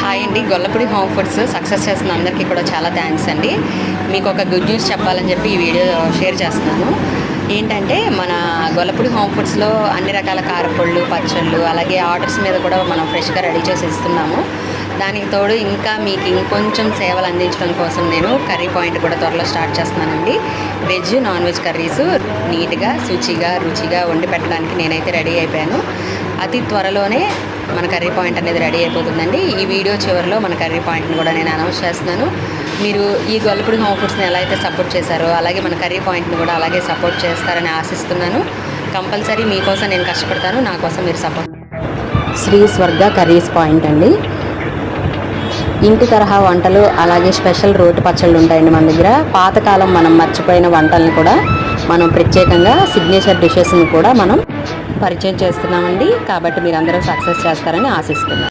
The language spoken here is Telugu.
హాయ్ అండి, గొల్లపూడి హోమ్ ఫుడ్స్ సక్సెస్ చేస్తున్న అందరికీ కూడా చాలా థ్యాంక్స్ అండి. మీకు ఒక గుడ్ న్యూస్ చెప్పాలని చెప్పి ఈ వీడియో షేర్ చేస్తున్నాను. ఏంటంటే మన గొల్లపూడి హోమ్ ఫుడ్స్లో అన్ని రకాల కారపొళ్ళు, పచ్చళ్ళు, అలాగే ఆర్డర్స్ మీద కూడా మనం ఫ్రెష్గా రెడీ చేసి ఇస్తున్నాము. దానికి తోడు ఇంకా మీకు ఇంకొంచెం సేవలు అందించడం కోసం నేను కర్రీ పాయింట్ కూడా త్వరలో స్టార్ట్ చేస్తున్నానండి. వెజ్, నాన్ వెజ్ కర్రీస్ నీట్గా, శుచిగా, రుచిగా వండి పెట్టడానికి నేనైతే రెడీ అయిపోయాను. అతి త్వరలోనే మన కర్రీ పాయింట్ అనేది రెడీ అయిపోతుందండి. ఈ వీడియో చివరిలో మన కర్రీ పాయింట్ని కూడా నేను అనౌన్స్ చేస్తున్నాను. మీరు ఈ గొల్లపూడి హోమ్ ఫుడ్స్ని ఎలా అయితే సపోర్ట్ చేశారో అలాగే మన కర్రీ పాయింట్ని కూడా అలాగే సపోర్ట్ చేస్తారని ఆశిస్తున్నాను. కంపల్సరీ మీకోసం నేను కష్టపడతాను, నా కోసం మీరు సపోర్ట్. శ్రీ స్వర్గ కర్రీస్ పాయింట్ అండి. ఇంటి తరహా వంటలు అలాగే స్పెషల్ రోటి పచ్చళ్ళు ఉంటాయండి మన దగ్గర. పాతకాలం మనం మర్చిపోయిన వంటలను కూడా మనం ప్రత్యేకంగా సిగ్నేచర్ డిషెస్ని కూడా మనం పరిచయం చేస్తున్నామండి. కాబట్టి మీరందరూ సక్సెస్ చేస్తారని ఆశిస్తున్నాను.